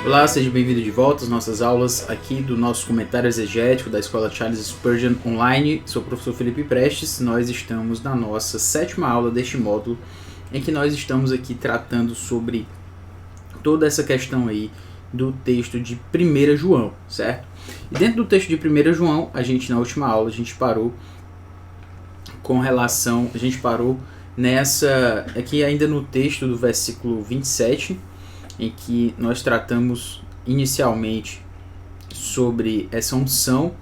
Olá, seja bem-vindo de volta às nossas aulas aqui do nosso comentário exegético da Escola Charles Spurgeon Online. Sou o professor Felipe Prestes. Nós estamos na nossa 7ª aula deste módulo, em que nós estamos aqui tratando sobre toda essa questão aí do texto de 1 João, certo? E dentro do texto de 1 João, na última aula, a gente parou aqui ainda no texto do versículo 27, em que nós tratamos inicialmente sobre essa unção.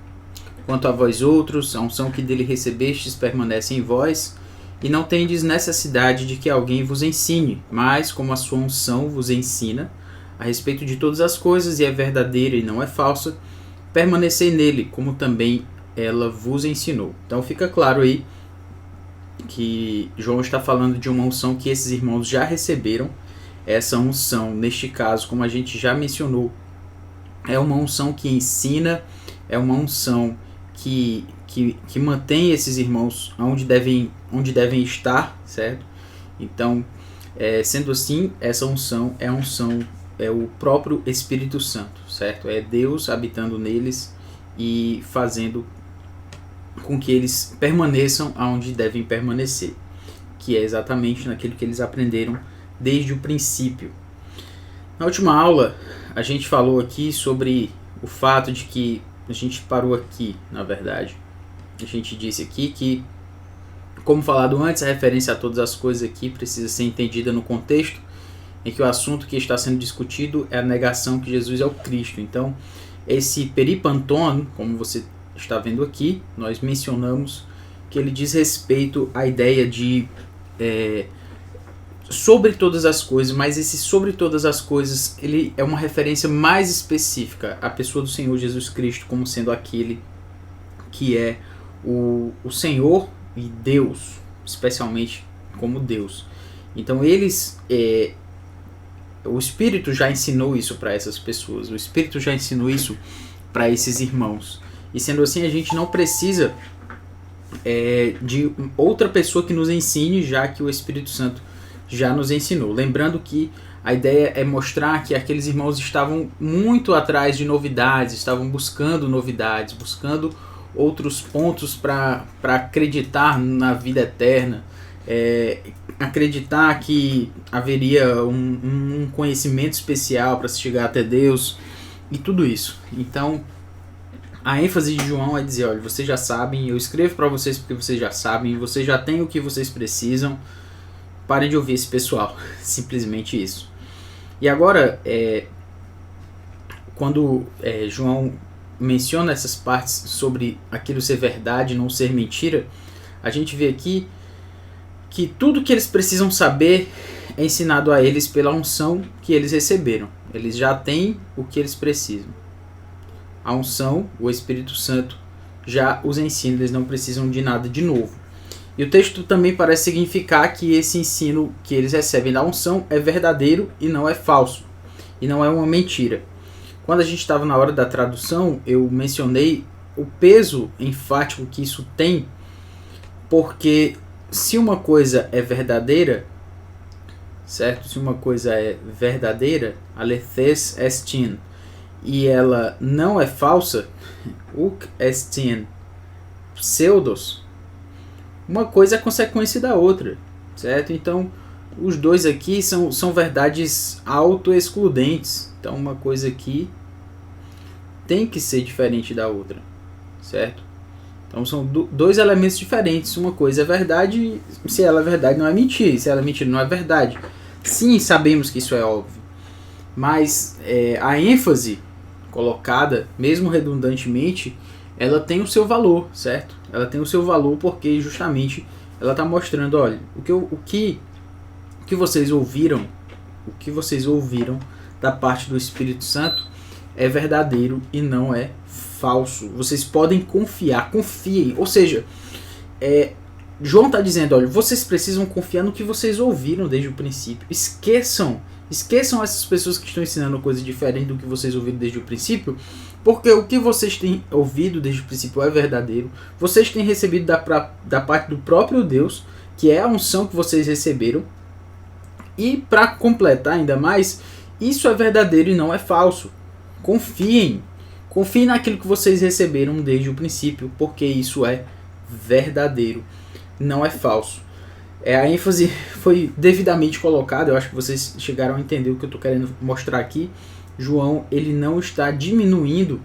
Quanto a vós outros, a unção que dele recebestes permanece em vós, e não tendes necessidade de que alguém vos ensine, mas como a sua unção vos ensina a respeito de todas as coisas, e é verdadeira e não é falsa, permanecei nele, como também ela vos ensinou. Então fica claro aí que João está falando de uma unção que esses irmãos já receberam. Essa unção, neste caso, como a gente já mencionou, é uma unção que ensina, é uma unção que mantém esses irmãos onde devem estar, certo? Então, sendo assim, essa unção é o próprio Espírito Santo, certo? É Deus habitando neles e fazendo com que eles permaneçam onde devem permanecer, que é exatamente naquilo que eles aprenderam desde o princípio. Na última aula, a gente falou aqui sobre o fato de que a gente parou aqui, na verdade. A gente disse aqui que, como falado antes, a referência a todas as coisas aqui precisa ser entendida no contexto em que o assunto que está sendo discutido é a negação que Jesus é o Cristo. Então, esse peripanton, como você está vendo aqui, nós mencionamos que ele diz respeito à ideia de sobre todas as coisas, mas esse sobre todas as coisas ele é uma referência mais específica à pessoa do Senhor Jesus Cristo como sendo aquele que é o Senhor e Deus, especialmente como Deus. Então o Espírito já ensinou isso para essas pessoas, o Espírito já ensinou isso para esses irmãos. E sendo assim, a gente não precisa de outra pessoa que nos ensine, já que o Espírito Santo já nos ensinou. Lembrando que a ideia é mostrar que aqueles irmãos estavam muito atrás de novidades, estavam buscando novidades, buscando outros pontos para acreditar na vida eterna, acreditar que haveria um conhecimento especial para se chegar até Deus e tudo isso. Então, a ênfase de João é dizer, olha, vocês já sabem, eu escrevo para vocês porque vocês já sabem, vocês já têm o que vocês precisam, parem de ouvir esse pessoal, simplesmente isso. E agora, quando João menciona essas partes sobre aquilo ser verdade, não ser mentira, a gente vê aqui que tudo que eles precisam saber é ensinado a eles pela unção que eles receberam. Eles já têm o que eles precisam. A unção, o Espírito Santo, já os ensina, eles não precisam de nada de novo. E o texto também parece significar que esse ensino que eles recebem da unção é verdadeiro e não é falso, e não é uma mentira. Quando a gente estava na hora da tradução, eu mencionei o peso enfático que isso tem, porque se uma coisa é verdadeira, certo? Se uma coisa é verdadeira, alethes estin, e ela não é falsa, uk estin pseudos, uma coisa é consequência da outra, certo? Então, os dois aqui são verdades auto-excludentes. Então, uma coisa aqui tem que ser diferente da outra, certo? Então, são dois elementos diferentes. Uma coisa é verdade, se ela é verdade não é mentira, se ela é mentira não é verdade. Sim, sabemos que isso é óbvio, mas a ênfase colocada, mesmo redundantemente, ela tem o seu valor, certo? Ela tem o seu valor porque justamente ela está mostrando, olha, o que vocês ouviram, da parte do Espírito Santo é verdadeiro e não é falso. Vocês podem confiar, confiem. Ou seja, João está dizendo, olha, vocês precisam confiar no que vocês ouviram desde o princípio. Esqueçam essas pessoas que estão ensinando coisa diferente do que vocês ouviram desde o princípio, porque o que vocês têm ouvido desde o princípio é verdadeiro. Vocês têm recebido da parte do próprio Deus, que é a unção que vocês receberam. E para completar ainda mais, Isso é verdadeiro e não é falso. Confiem naquilo que vocês receberam desde o princípio, porque isso é verdadeiro, não é falso. A ênfase foi devidamente colocada, eu acho que vocês chegaram a entender o que eu estou querendo mostrar aqui. João, ele não está diminuindo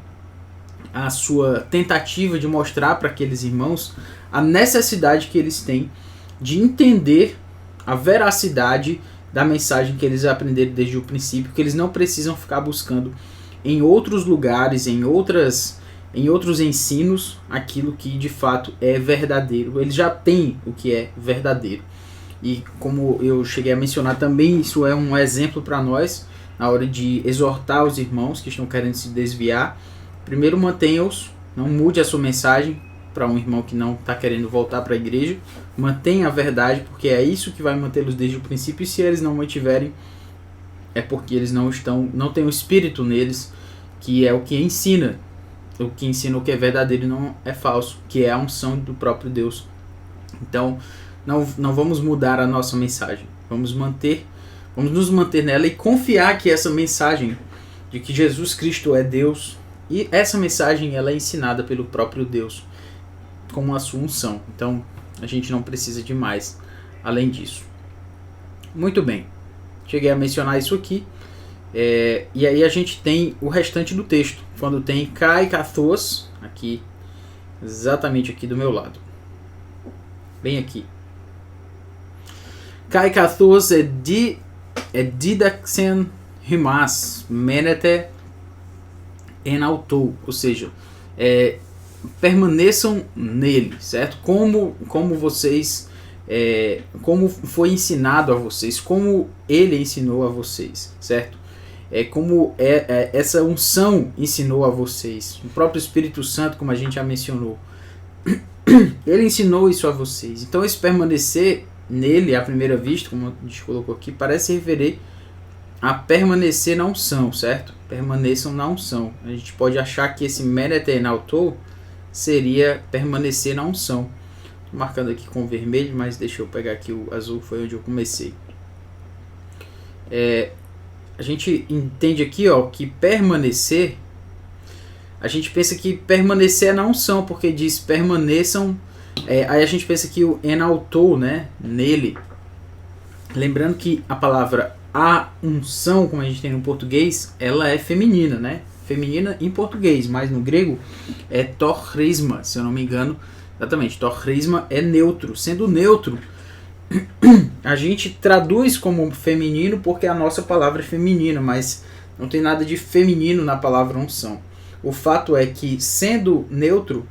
a sua tentativa de mostrar para aqueles irmãos a necessidade que eles têm de entender a veracidade da mensagem que eles aprenderam desde o princípio, que eles não precisam ficar buscando em outros lugares, em outros ensinos, aquilo que de fato é verdadeiro. Eles já têm o que é verdadeiro. E como eu cheguei a mencionar também, isso é um exemplo para nós, na hora de exortar os irmãos que estão querendo se desviar. Primeiro, mantenha-os, não mude a sua mensagem para um irmão que não está querendo voltar para a igreja. Mantenha a verdade, porque é isso que vai mantê-los desde o princípio, e se eles não mantiverem, é porque eles não têm o espírito neles, que é o que ensina o que é verdadeiro e não é falso, que é a unção do próprio Deus. Então, não vamos mudar a nossa mensagem, vamos nos manter nela e confiar que essa mensagem de que Jesus Cristo é Deus, e essa mensagem ela é ensinada pelo próprio Deus como a sua unção. Então, a gente não precisa de mais além disso. Muito bem, cheguei a mencionar isso aqui. E aí a gente tem o restante do texto, quando tem kai kathos, aqui, exatamente aqui do meu lado, bem aqui. Kai kathos didaxen himas menete en autou, ou seja, permaneçam nele, certo? Como vocês, como foi ensinado a vocês, como ele ensinou a vocês, certo? Como essa unção ensinou a vocês. O próprio Espírito Santo, como a gente já mencionou, ele ensinou isso a vocês. Então esse permanecer nele, à primeira vista, como a gente colocou aqui, parece referir a permanecer na unção, certo? Permaneçam na unção. A gente pode achar que esse menetenautou seria permanecer na unção. Estou marcando aqui com vermelho, mas deixa eu pegar aqui o azul, foi onde eu comecei. A gente entende aqui, que permanecer, a gente pensa que permanecer é na unção, porque diz permaneçam, aí a gente pensa que o enaltou, né, nele. Lembrando que a palavra a unção, como a gente tem no português, ela é feminina, né? Feminina em português, mas no grego é torrisma, se eu não me engano. Exatamente, torrisma é neutro. Sendo neutro, a gente traduz como feminino porque a nossa palavra é feminina, mas não tem nada de feminino na palavra unção. O fato é que, sendo neutro,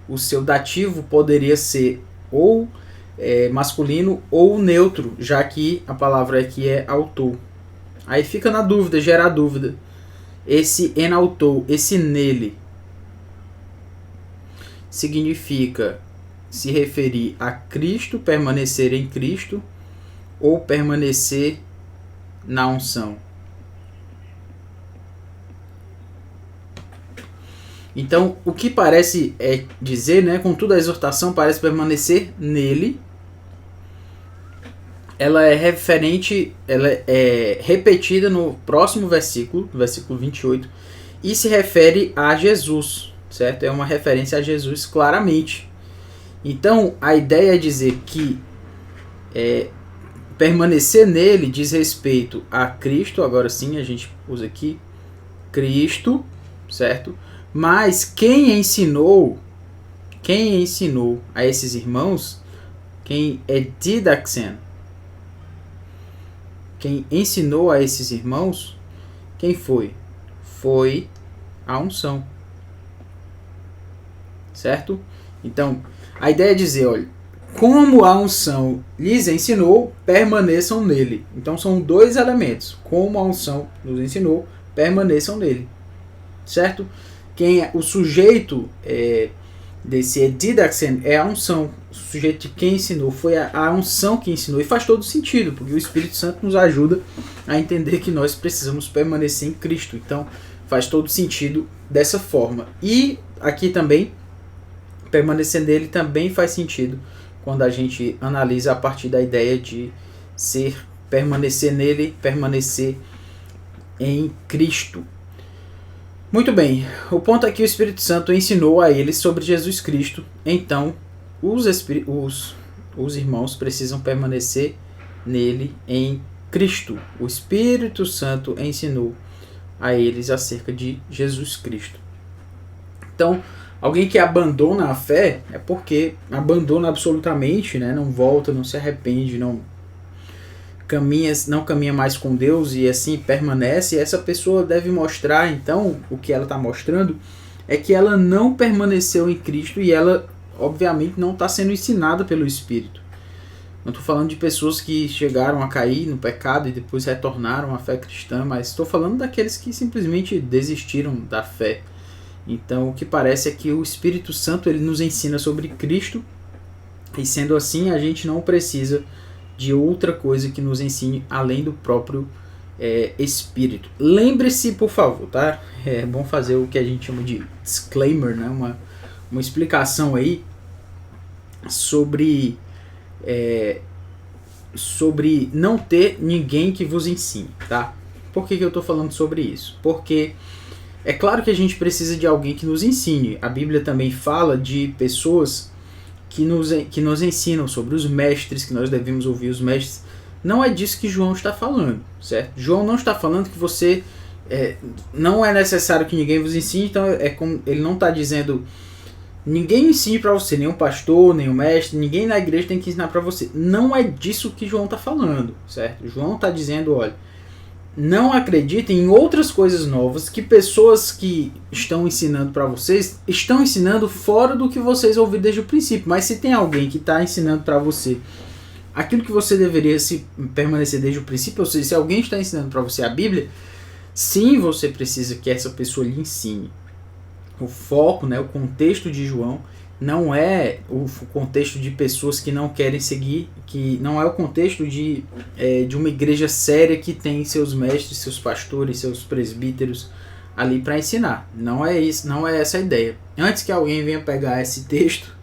o seu dativo poderia ser ou masculino ou neutro, já que a palavra aqui é autou. Aí fica na dúvida, gera a dúvida. Esse enautou, esse nele, significa se referir a Cristo, permanecer em Cristo, ou permanecer na unção. Então, o que parece dizer, né, contudo a exortação parece permanecer nele. Ela é repetida no próximo versículo, versículo 28, e se refere a Jesus, certo? É uma referência a Jesus claramente. Então, a ideia é dizer que permanecer nele diz respeito a Cristo, agora sim a gente usa aqui Cristo, certo? Mas quem ensinou a esses irmãos, quem é didaxen, quem ensinou a esses irmãos, quem foi? Foi a unção, certo? Então, a ideia é dizer, olha, como a unção lhes ensinou, permaneçam nele. Então são dois elementos. Como a unção nos ensinou, permaneçam nele, certo? O sujeito desse didaxen é a unção. O sujeito de quem ensinou foi a unção que ensinou. E faz todo sentido, porque o Espírito Santo nos ajuda a entender que nós precisamos permanecer em Cristo. Então faz todo sentido dessa forma. E aqui também, permanecer nele também faz sentido quando a gente analisa a partir da ideia de ser permanecer nele, permanecer em Cristo. Muito bem, o ponto é que o Espírito Santo ensinou a eles sobre Jesus Cristo, então os irmãos precisam permanecer nele, em Cristo. O Espírito Santo ensinou a eles acerca de Jesus Cristo. Então, alguém que abandona a fé é porque abandona absolutamente, né? Não volta, não se arrepende, não caminha mais com Deus e assim permanece. E essa pessoa deve mostrar, então, o que ela está mostrando é que ela não permaneceu em Cristo e ela, obviamente, não está sendo ensinada pelo Espírito. Não estou falando de pessoas que chegaram a cair no pecado e depois retornaram à fé cristã, mas estou falando daqueles que simplesmente desistiram da fé. Então, o que parece é que o Espírito Santo ele nos ensina sobre Cristo, e sendo assim, a gente não precisa de outra coisa que nos ensine além do próprio Espírito. Lembre-se, por favor, tá? É bom fazer o que a gente chama de disclaimer, né? Uma explicação aí sobre não ter ninguém que vos ensine, tá? Por que eu estou falando sobre isso? Porque é claro que a gente precisa de alguém que nos ensine. A Bíblia também fala de pessoas que nos ensinam sobre os mestres, que nós devemos ouvir os mestres. Não é disso que João está falando, certo? João não está falando que você não é necessário que ninguém vos ensine, então como ele não está dizendo ninguém ensine para você, nenhum pastor, nenhum mestre, ninguém na igreja tem que ensinar para você. Não é disso que João está falando, certo? João está dizendo, olha, não acreditem em outras coisas novas que pessoas que estão ensinando para vocês estão ensinando fora do que vocês ouviram desde o princípio. Mas se tem alguém que está ensinando para você aquilo que você deveria permanecer desde o princípio, ou seja, se alguém está ensinando para você a Bíblia, sim, você precisa que essa pessoa lhe ensine. O foco, né, o contexto de João não é o contexto de pessoas que não querem seguir, que não é o contexto de uma igreja séria que tem seus mestres, seus pastores, seus presbíteros ali para ensinar. Não é isso, não é essa a ideia. Antes que alguém venha pegar esse texto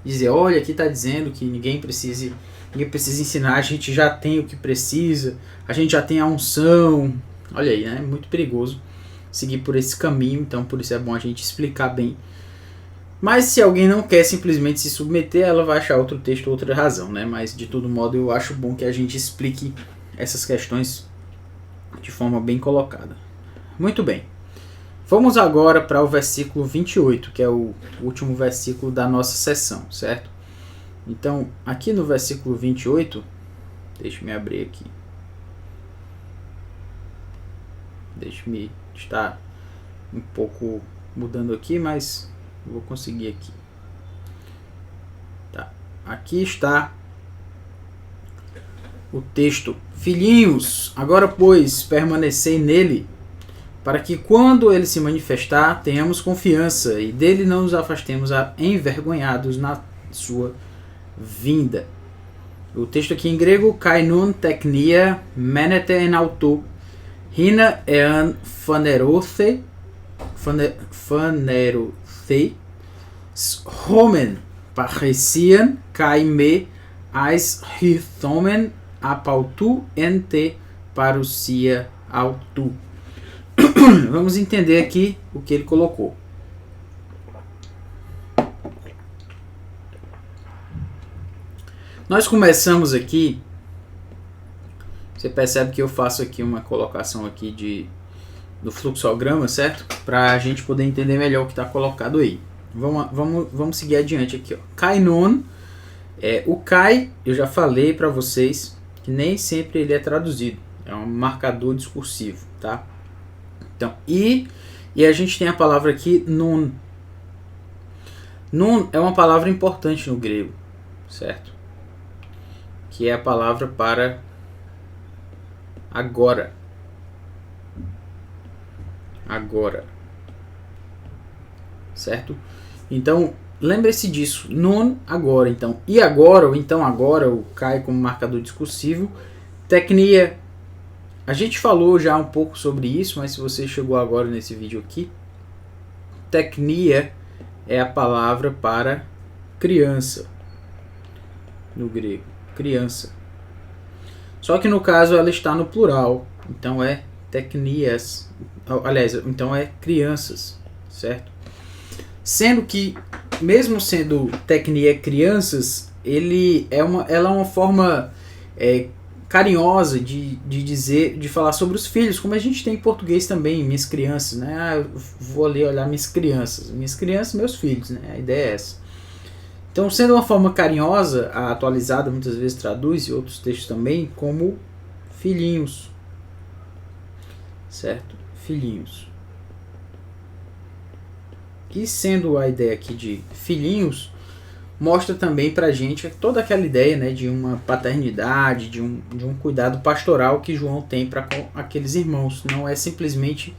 e dizer, olha, aqui está dizendo que ninguém precisa ensinar, a gente já tem o que precisa, a gente já tem a unção. Olha aí, né? É muito perigoso seguir por esse caminho, então por isso é bom a gente explicar bem. Mas se alguém não quer simplesmente se submeter, ela vai achar outro texto, outra razão, né? Mas de todo modo eu acho bom que a gente explique essas questões de forma bem colocada. Muito bem. Vamos agora para o versículo 28, que é o último versículo da nossa sessão, certo? Então, aqui no versículo 28, deixa-me abrir aqui. Deixa-me estar um pouco mudando aqui, mas vou conseguir aqui. Tá. Aqui está o texto. Filhinhos, agora pois permanecei nele, para que quando ele se manifestar, tenhamos confiança e dele não nos afastemos envergonhados na sua vinda. O texto aqui em grego, kainun teknia menete en auto, hina ean fanerothe, homen parecian kai me ais hithomen apautu ente parousia autu. Vamos entender aqui o que ele colocou. Nós começamos aqui. Você percebe que eu faço aqui uma colocação aqui do fluxograma, certo? Para a gente poder entender melhor o que está colocado aí. Vamos seguir adiante aqui. Kainon, o kai, eu já falei para vocês que nem sempre ele é traduzido. É um marcador discursivo, tá? Então, e a gente tem a palavra aqui, nun. Nun é uma palavra importante no grego, certo? Que é a palavra para agora. Agora. Certo? Então, lembre-se disso. Nun, agora. Então, e agora, ou então agora, o cai como marcador discursivo. Tecnia. A gente falou já um pouco sobre isso, mas se você chegou agora nesse vídeo aqui, tecnia é a palavra para criança. No grego. Criança. Só que no caso ela está no plural, então é teknias, aliás, então é crianças, certo? Sendo que, mesmo sendo teknia crianças, ela é uma forma carinhosa de dizer, de falar sobre os filhos, como a gente tem em português também, minhas crianças, né? Eu vou ali olhar minhas crianças, meus filhos, né? A ideia é essa. Então, sendo uma forma carinhosa, a atualizada muitas vezes traduz, e outros textos também, como filhinhos, certo? Filhinhos. E sendo a ideia aqui de filhinhos, mostra também pra gente toda aquela ideia, né, de uma paternidade, de um cuidado pastoral que João tem para com aqueles irmãos. Não é simplesmente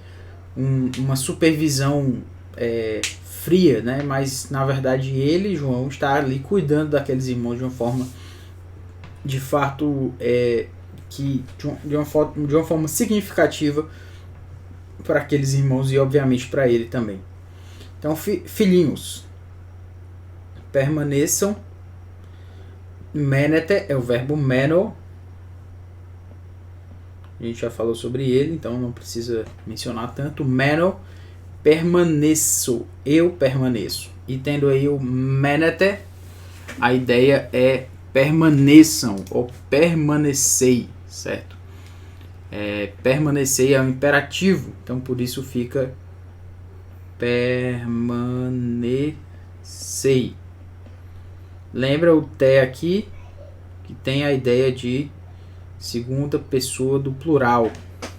uma supervisão fria, né, mas na verdade ele, João, está ali cuidando daqueles irmãos de uma forma, de fato, de uma forma significativa para aqueles irmãos e obviamente para ele também. Então, filhinhos, permaneçam. Menete é o verbo meno. A gente já falou sobre ele, então não precisa mencionar tanto. Meno, permaneço, eu permaneço. E tendo aí o menete, a ideia é permaneçam ou permanecei, certo? Permanecer é um imperativo, então por isso fica permanecei. Lembra o te aqui, que tem a ideia de segunda pessoa do plural,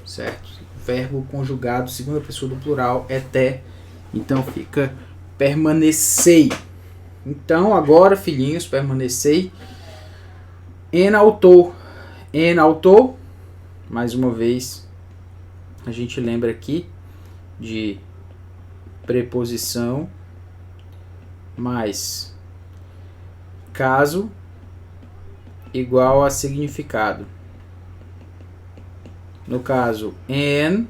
certo? Verbo conjugado, segunda pessoa do plural é te, então fica permanecei. Então agora, filhinhos, permanecei. En autor, mais uma vez, a gente lembra aqui de preposição mais caso igual a significado. No caso, en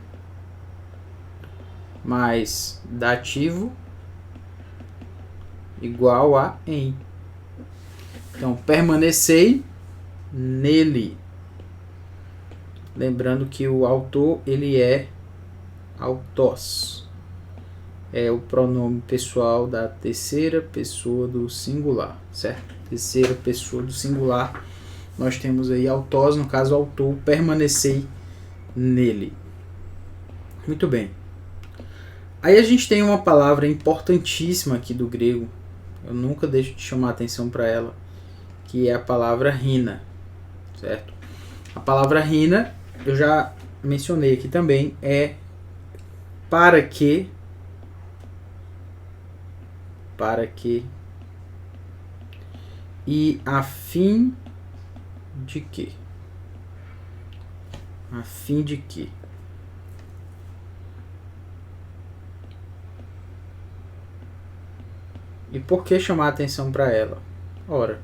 mais dativo igual a em. Então, permanecei nele. Lembrando que o autor, ele é autos. É o pronome pessoal da terceira pessoa do singular, certo? Terceira pessoa do singular. Nós temos aí autos, no caso autor, permanecei nele. Muito bem. Aí a gente tem uma palavra importantíssima aqui do grego. Eu nunca deixo de chamar a atenção para ela, que é a palavra rina, certo? A palavra rina, eu já mencionei aqui também, é para que e a fim de que. A fim de que. E por que chamar atenção para ela? Ora,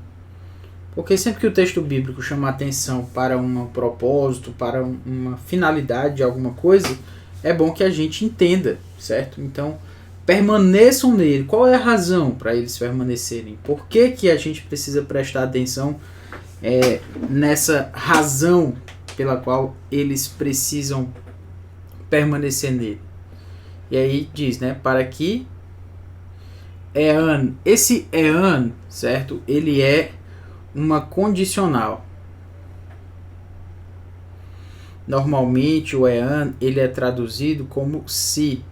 porque sempre que o texto bíblico chama atenção para um propósito, para uma finalidade de alguma coisa, é bom que a gente entenda, certo? Então, permaneçam nele. Qual é a razão para eles permanecerem? Por que que a gente precisa prestar atenção nessa razão pela qual eles precisam permanecer nele? E aí diz, né? Para que ean. Esse ean, certo? Ele é uma condicional. Normalmente o ean ele é traduzido como se,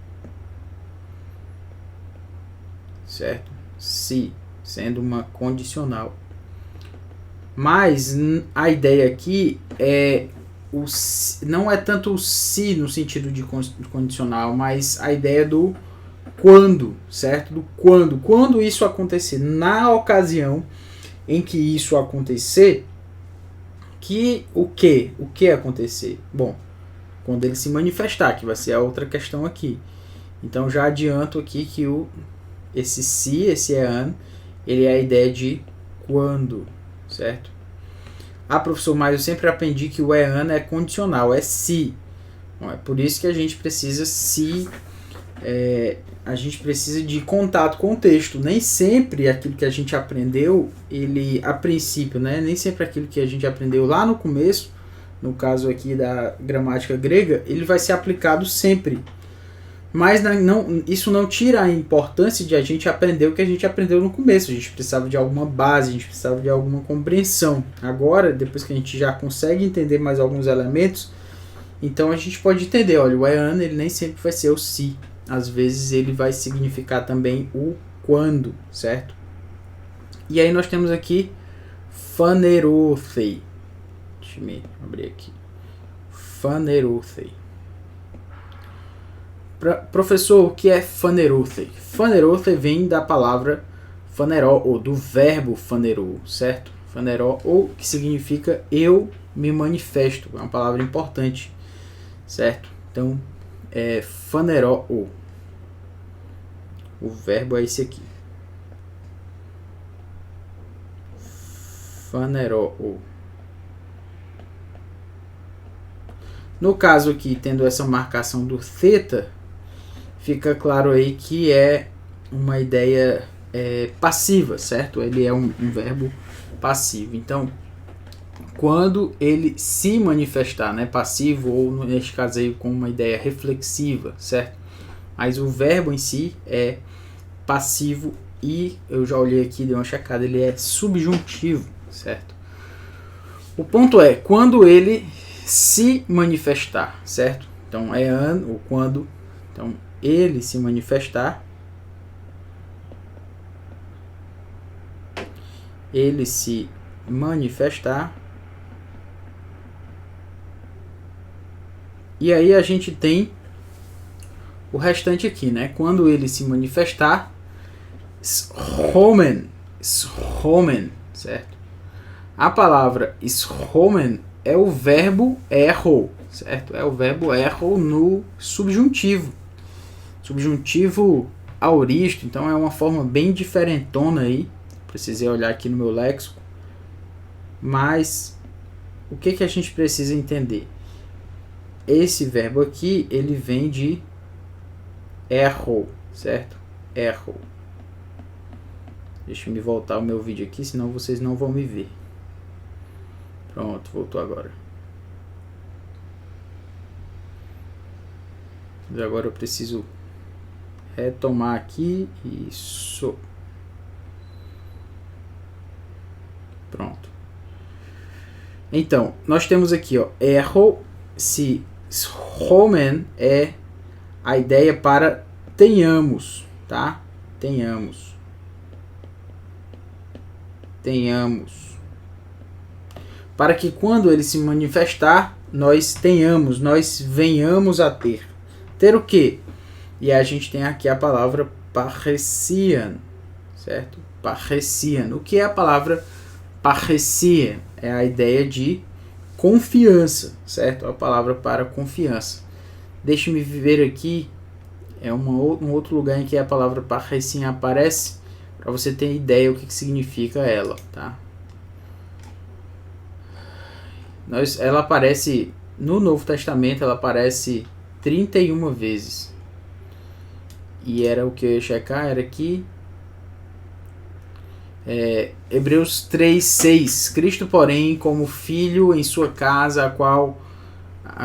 certo? Se, sendo uma condicional. Mas a ideia aqui não é tanto o se no sentido de condicional, mas a ideia do quando, certo? Do quando. Quando isso acontecer, na ocasião em que isso acontecer, o que acontecer? Bom, quando ele se manifestar, que vai ser a outra questão aqui. Então já adianto aqui que esse se, esse ean, ele é a ideia de quando, certo? Professor, mas eu sempre aprendi que o ean é condicional, é se. Bom, é por isso que a gente precisa a gente precisa de contato com o texto. Nem sempre aquilo que a gente aprendeu, a princípio, né? Nem sempre aquilo que a gente aprendeu lá no começo no caso aqui da gramática grega, ele vai ser aplicado sempre. Mas isso não tira a importância de a gente aprender o que a gente aprendeu no começo. A gente precisava de alguma base, a gente precisava de alguma compreensão. Agora, depois que a gente já consegue entender mais alguns elementos, então a gente pode entender, olha, o when ele nem sempre vai ser o se. Às vezes ele vai significar também o quando, certo? E aí nós temos aqui phanerothei. Deixa eu abrir aqui. Phanerothei. Professor, o que é phanerothei? Phanerothei vem da palavra phaneró, ou do verbo phaneró, certo? Phaneró, ou que significa eu me manifesto. É uma palavra importante, certo? Então, é phaneró. O verbo é esse aqui. Phaneró. No caso aqui, tendo essa marcação do θ, fica claro aí que é uma ideia passiva, certo? Ele é um verbo passivo. Então, quando ele se manifestar, né, passivo, ou neste caso aí com uma ideia reflexiva, certo? Mas o verbo em si é passivo e eu já olhei aqui, dei uma checada, ele é subjuntivo, certo? O ponto é, quando ele se manifestar, certo? Então, é ou quando, então, ele se manifestar, e aí a gente tem o restante aqui, né? Quando ele se manifestar, schomen, certo? A palavra schomen é o verbo erro, certo? É o verbo erro no subjuntivo. Subjuntivo auristo, então é uma forma bem diferentona aí. Precisei olhar aqui no meu léxico. Mas o que a gente precisa entender? Esse verbo aqui, ele vem de erro, certo? Erro. Deixa eu me voltar o meu vídeo aqui, senão vocês não vão me ver. Pronto, voltou agora. E agora eu preciso retomar aqui. Isso. Pronto. Então, nós temos aqui, ó, erro, se schomen é a ideia para tenhamos, tá? Tenhamos. Para que quando ele se manifestar, nós tenhamos, nós venhamos a ter. Ter o quê? E a gente tem aqui a palavra parresian, certo? Parresian. O que é a palavra parresian? É a ideia de confiança, certo? A palavra para confiança. Deixe-me ver aqui, é um outro lugar em que a palavra parresian aparece, para você ter ideia o que significa ela, tá? Ela aparece no Novo Testamento, ela aparece 31 vezes. E era o que eu ia checar, era aqui. Hebreus 3:6. Cristo, porém, como filho em sua casa, a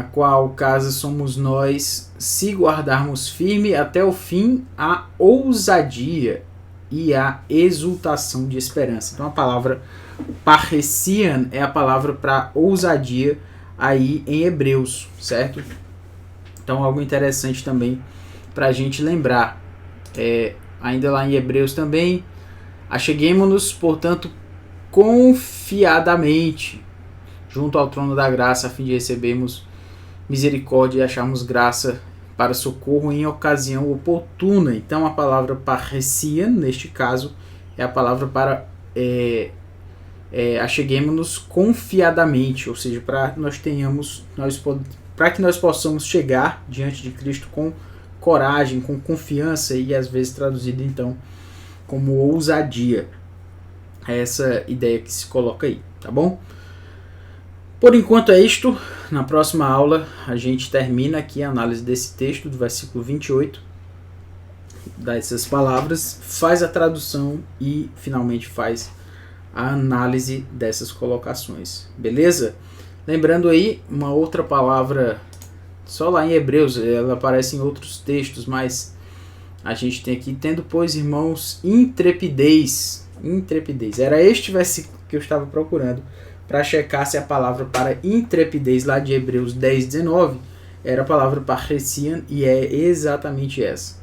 qual casa somos nós, se guardarmos firme até o fim a ousadia e a exultação de esperança. Então a palavra parresian é a palavra para ousadia aí em Hebreus, certo? Então algo interessante também para a gente lembrar. Ainda lá em Hebreus também, acheguemo-nos, portanto, confiadamente junto ao trono da graça, a fim de recebermos misericórdia e acharmos graça para socorro em ocasião oportuna. Então a palavra parresian, neste caso, é a palavra para acheguemo-nos confiadamente, ou seja, para que nós possamos chegar diante de Cristo com coragem, com confiança, e às vezes traduzido então como ousadia. É essa ideia que se coloca aí, tá bom? Por enquanto é isto. Na próxima aula a gente termina aqui a análise desse texto, do versículo 28, dessas palavras, faz a tradução e finalmente faz a análise dessas colocações. Beleza? Lembrando aí, uma outra palavra, só lá em Hebreus, ela aparece em outros textos, mas a gente tem aqui, tendo, pois, irmãos, intrepidez. Intrepidez. Era este versículo que eu estava procurando para checar se a palavra para intrepidez lá de Hebreus 10, 19 era a palavra parresian, e é exatamente essa.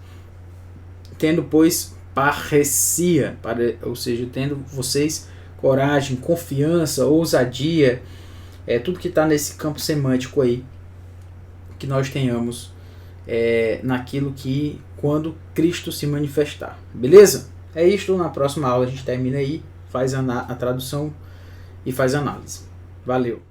Tendo, pois, parresia, ou seja, tendo vocês coragem, confiança, ousadia, tudo que está nesse campo semântico aí, que nós tenhamos naquilo que, quando Cristo se manifestar. Beleza? É isto, na próxima aula a gente termina aí, faz a tradução e faz a análise. Valeu!